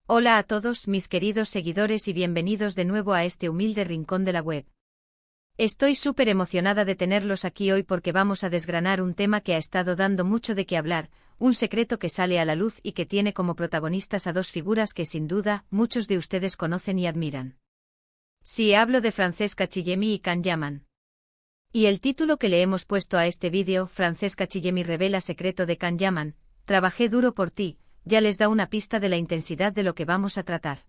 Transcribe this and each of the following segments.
Hola a todos mis queridos seguidores y bienvenidos de nuevo a este humilde rincón de la web. Estoy súper emocionada de tenerlos aquí hoy porque vamos a desgranar un tema que ha estado dando mucho de qué hablar, un secreto que sale a la luz y que tiene como protagonistas a dos figuras que sin duda muchos de ustedes conocen y admiran. Sí, hablo de Francesca Chillemi y Can Yaman. Y el título que le hemos puesto a este vídeo, Francesca Chillemi revela secreto de Can Yaman, trabajé duro por ti, ya les da una pista de la intensidad de lo que vamos a tratar.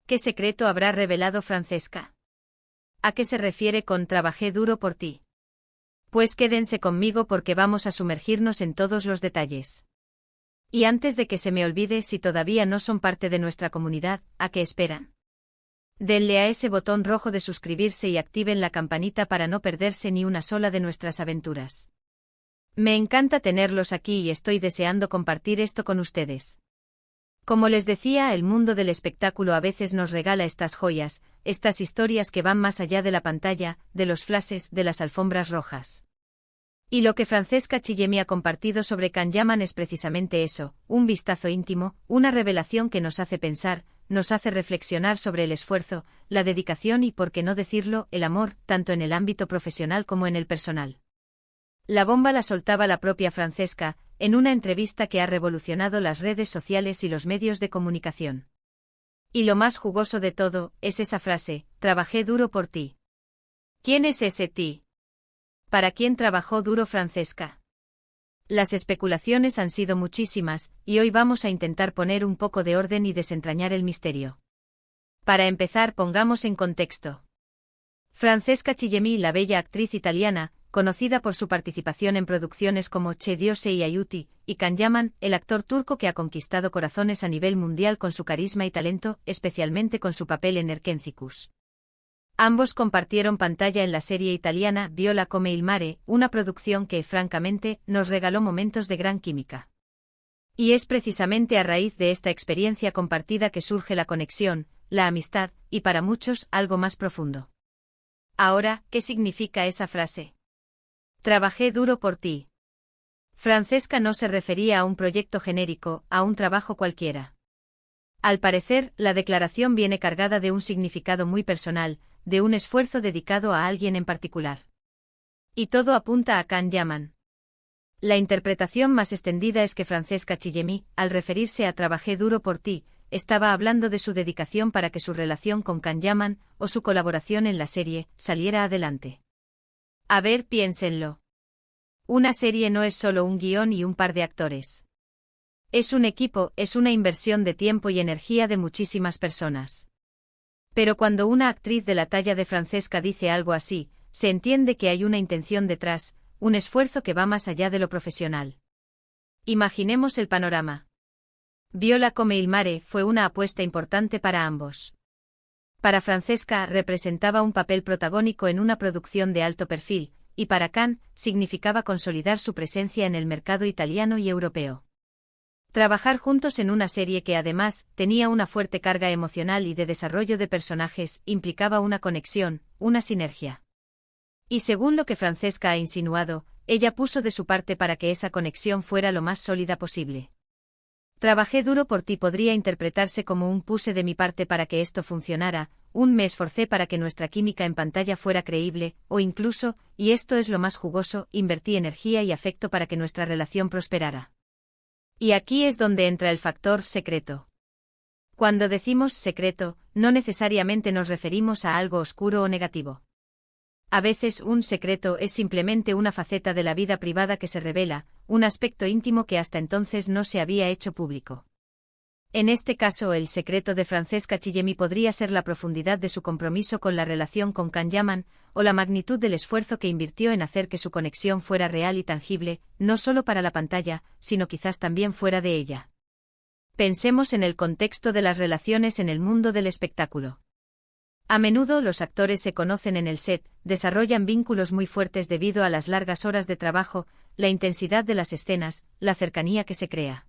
¿Qué secreto habrá revelado Francesca? ¿A qué se refiere con trabajé duro por ti? Pues quédense conmigo porque vamos a sumergirnos en todos los detalles. Y antes de que se me olvide, si todavía no son parte de nuestra comunidad, ¿a qué esperan? Denle a ese botón rojo de suscribirse y activen la campanita para no perderse ni una sola de nuestras aventuras. Me encanta tenerlos aquí y estoy deseando compartir esto con ustedes. Como les decía, el mundo del espectáculo a veces nos regala estas joyas, estas historias que van más allá de la pantalla, de los flashes, de las alfombras rojas. Y lo que Francesca Chillemi ha compartido sobre Can Yaman es precisamente eso, un vistazo íntimo, una revelación que nos hace pensar, nos hace reflexionar sobre el esfuerzo, la dedicación y, por qué no decirlo, el amor, tanto en el ámbito profesional como en el personal. La bomba la soltaba la propia Francesca, en una entrevista que ha revolucionado las redes sociales y los medios de comunicación. Y lo más jugoso de todo, es esa frase, trabajé duro por ti. ¿Quién es ese ti? ¿Para quién trabajó duro Francesca? Las especulaciones han sido muchísimas, y hoy vamos a intentar poner un poco de orden y desentrañar el misterio. Para empezar, pongamos en contexto. Francesca Chillemi, la bella actriz italiana, conocida por su participación en producciones como C'è Diose y Aiuti, y Can Yaman, el actor turco que ha conquistado corazones a nivel mundial con su carisma y talento, especialmente con su papel en Erkenzicus. Ambos compartieron pantalla en la serie italiana Viola come il mare, una producción que, francamente, nos regaló momentos de gran química. Y es precisamente a raíz de esta experiencia compartida que surge la conexión, la amistad, y para muchos, algo más profundo. Ahora, ¿qué significa esa frase? Trabajé duro por ti. Francesca no se refería a un proyecto genérico, a un trabajo cualquiera. Al parecer, la declaración viene cargada de un significado muy personal, de un esfuerzo dedicado a alguien en particular. Y todo apunta a Can Yaman. La interpretación más extendida es que Francesca Chillemi, al referirse a trabajé duro por ti, estaba hablando de su dedicación para que su relación con Can Yaman, o su colaboración en la serie, saliera adelante. A ver, piénsenlo. Una serie no es solo un guión y un par de actores. Es un equipo, es una inversión de tiempo y energía de muchísimas personas. Pero cuando una actriz de la talla de Francesca dice algo así, se entiende que hay una intención detrás, un esfuerzo que va más allá de lo profesional. Imaginemos el panorama. Viola come il mare fue una apuesta importante para ambos. Para Francesca representaba un papel protagónico en una producción de alto perfil, y para Can significaba consolidar su presencia en el mercado italiano y europeo. Trabajar juntos en una serie que además tenía una fuerte carga emocional y de desarrollo de personajes implicaba una conexión, una sinergia. Y según lo que Francesca ha insinuado, ella puso de su parte para que esa conexión fuera lo más sólida posible. Trabajé duro por ti podría interpretarse como un puse de mi parte para que esto funcionara, un me esforcé para que nuestra química en pantalla fuera creíble, o incluso, y esto es lo más jugoso, invertí energía y afecto para que nuestra relación prosperara. Y aquí es donde entra el factor secreto. Cuando decimos secreto, no necesariamente nos referimos a algo oscuro o negativo. A veces un secreto es simplemente una faceta de la vida privada que se revela, un aspecto íntimo que hasta entonces no se había hecho público. En este caso, el secreto de Francesca Chillemi podría ser la profundidad de su compromiso con la relación con Can Yaman, o la magnitud del esfuerzo que invirtió en hacer que su conexión fuera real y tangible, no solo para la pantalla, sino quizás también fuera de ella. Pensemos en el contexto de las relaciones en el mundo del espectáculo. A menudo los actores se conocen en el set, desarrollan vínculos muy fuertes debido a las largas horas de trabajo, la intensidad de las escenas, la cercanía que se crea.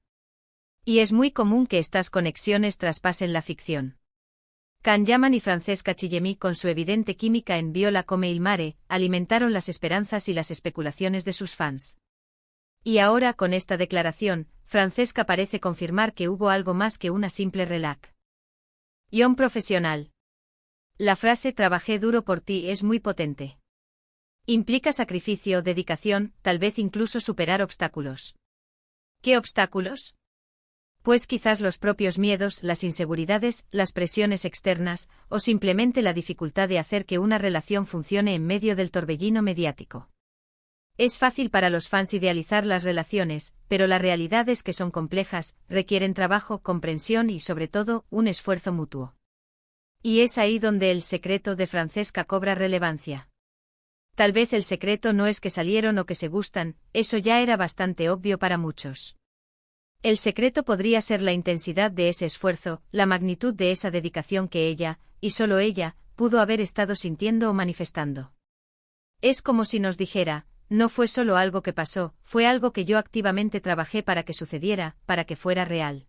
Y es muy común que estas conexiones traspasen la ficción. Can Yaman y Francesca Chillemi, con su evidente química en Viola come il mare, alimentaron las esperanzas y las especulaciones de sus fans. Y ahora, con esta declaración, Francesca parece confirmar que hubo algo más que una simple relación profesional. La frase "trabajé duro por ti" es muy potente. Implica sacrificio, dedicación, tal vez incluso superar obstáculos. ¿Qué obstáculos? Pues quizás los propios miedos, las inseguridades, las presiones externas, o simplemente la dificultad de hacer que una relación funcione en medio del torbellino mediático. Es fácil para los fans idealizar las relaciones, pero la realidad es que son complejas, requieren trabajo, comprensión y sobre todo, un esfuerzo mutuo. Y es ahí donde el secreto de Francesca cobra relevancia. Tal vez el secreto no es que salieron o que se gustan, eso ya era bastante obvio para muchos. El secreto podría ser la intensidad de ese esfuerzo, la magnitud de esa dedicación que ella, y solo ella, pudo haber estado sintiendo o manifestando. Es como si nos dijera: no fue solo algo que pasó, fue algo que yo activamente trabajé para que sucediera, para que fuera real.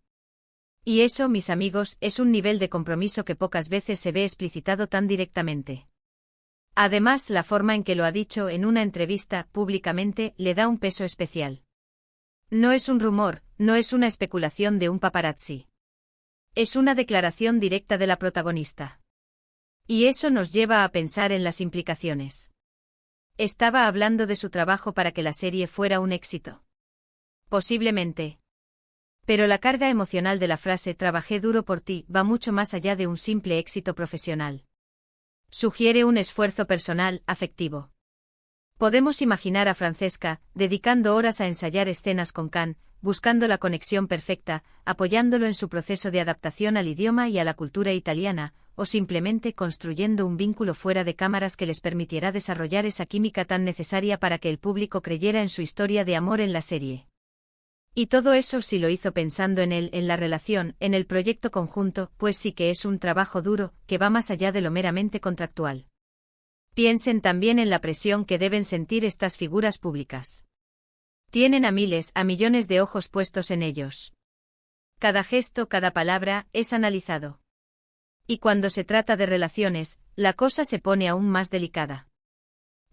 Y eso, mis amigos, es un nivel de compromiso que pocas veces se ve explicitado tan directamente. Además, la forma en que lo ha dicho en una entrevista, públicamente, le da un peso especial. No es un rumor, no es una especulación de un paparazzi. Es una declaración directa de la protagonista. Y eso nos lleva a pensar en las implicaciones. ¿Estaba hablando de su trabajo para que la serie fuera un éxito? Posiblemente. Pero la carga emocional de la frase "trabajé duro por ti" va mucho más allá de un simple éxito profesional. Sugiere un esfuerzo personal, afectivo. Podemos imaginar a Francesca, dedicando horas a ensayar escenas con Can, buscando la conexión perfecta, apoyándolo en su proceso de adaptación al idioma y a la cultura italiana, o simplemente construyendo un vínculo fuera de cámaras que les permitiera desarrollar esa química tan necesaria para que el público creyera en su historia de amor en la serie. Y todo eso sí lo hizo pensando en él, en la relación, en el proyecto conjunto, pues sí que es un trabajo duro, que va más allá de lo meramente contractual. Piensen también en la presión que deben sentir estas figuras públicas. Tienen a miles, a millones de ojos puestos en ellos. Cada gesto, cada palabra, es analizado. Y cuando se trata de relaciones, la cosa se pone aún más delicada.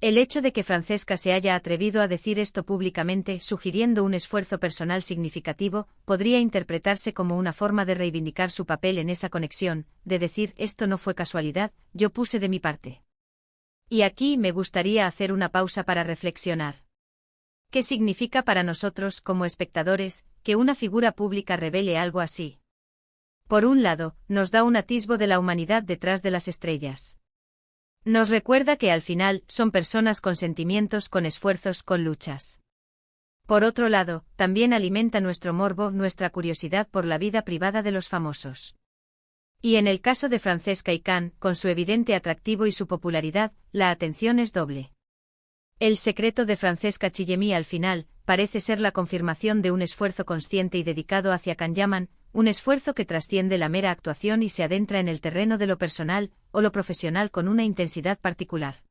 El hecho de que Francesca se haya atrevido a decir esto públicamente, sugiriendo un esfuerzo personal significativo, podría interpretarse como una forma de reivindicar su papel en esa conexión, de decir: esto no fue casualidad, yo puse de mi parte. Y aquí me gustaría hacer una pausa para reflexionar. ¿Qué significa para nosotros, como espectadores, que una figura pública revele algo así? Por un lado, nos da un atisbo de la humanidad detrás de las estrellas. Nos recuerda que al final, son personas con sentimientos, con esfuerzos, con luchas. Por otro lado, también alimenta nuestro morbo, nuestra curiosidad por la vida privada de los famosos. Y en el caso de Francesca y Can, con su evidente atractivo y su popularidad, la atención es doble. El secreto de Francesca Chillemi al final, parece ser la confirmación de un esfuerzo consciente y dedicado hacia Can Yaman, un esfuerzo que trasciende la mera actuación y se adentra en el terreno de lo personal, o lo profesional con una intensidad particular.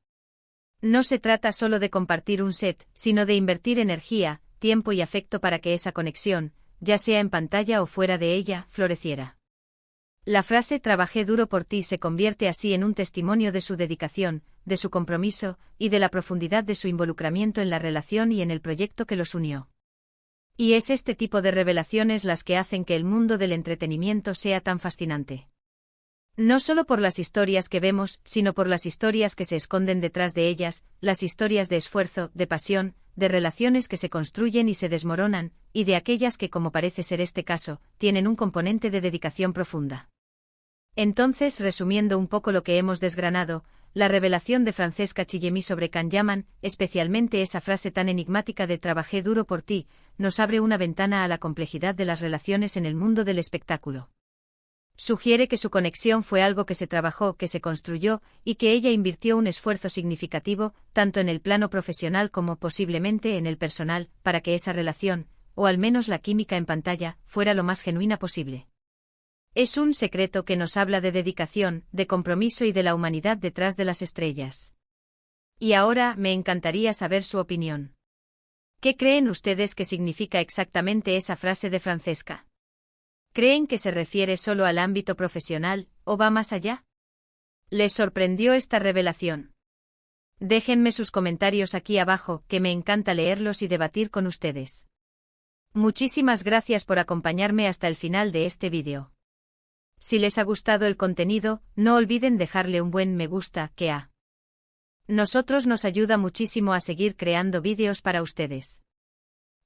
No se trata solo de compartir un set, sino de invertir energía, tiempo y afecto para que esa conexión, ya sea en pantalla o fuera de ella, floreciera. La frase "trabajé duro por ti" se convierte así en un testimonio de su dedicación, de su compromiso, y de la profundidad de su involucramiento en la relación y en el proyecto que los unió. Y es este tipo de revelaciones las que hacen que el mundo del entretenimiento sea tan fascinante. No solo por las historias que vemos, sino por las historias que se esconden detrás de ellas, las historias de esfuerzo, de pasión, de relaciones que se construyen y se desmoronan, y de aquellas que, como parece ser este caso, tienen un componente de dedicación profunda. Entonces, resumiendo un poco lo que hemos desgranado, la revelación de Francesca Chillemi sobre Can Yaman, especialmente esa frase tan enigmática de "trabajé duro por ti", nos abre una ventana a la complejidad de las relaciones en el mundo del espectáculo. Sugiere que su conexión fue algo que se trabajó, que se construyó, y que ella invirtió un esfuerzo significativo, tanto en el plano profesional como posiblemente en el personal, para que esa relación, o al menos la química en pantalla, fuera lo más genuina posible. Es un secreto que nos habla de dedicación, de compromiso y de la humanidad detrás de las estrellas. Y ahora, me encantaría saber su opinión. ¿Qué creen ustedes que significa exactamente esa frase de Francesca? ¿Creen que se refiere solo al ámbito profesional, o va más allá? ¿Les sorprendió esta revelación? Déjenme sus comentarios aquí abajo, que me encanta leerlos y debatir con ustedes. Muchísimas gracias por acompañarme hasta el final de este vídeo. Si les ha gustado el contenido, no olviden dejarle un buen me gusta, que a nosotros nos ayuda muchísimo a seguir creando vídeos para ustedes.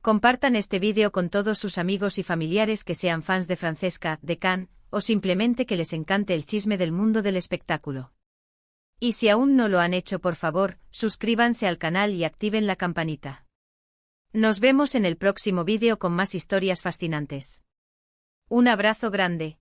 Compartan este vídeo con todos sus amigos y familiares que sean fans de Francesca, de Cannes, o simplemente que les encante el chisme del mundo del espectáculo. Y si aún no lo han hecho, por favor, suscríbanse al canal y activen la campanita. Nos vemos en el próximo vídeo con más historias fascinantes. Un abrazo grande.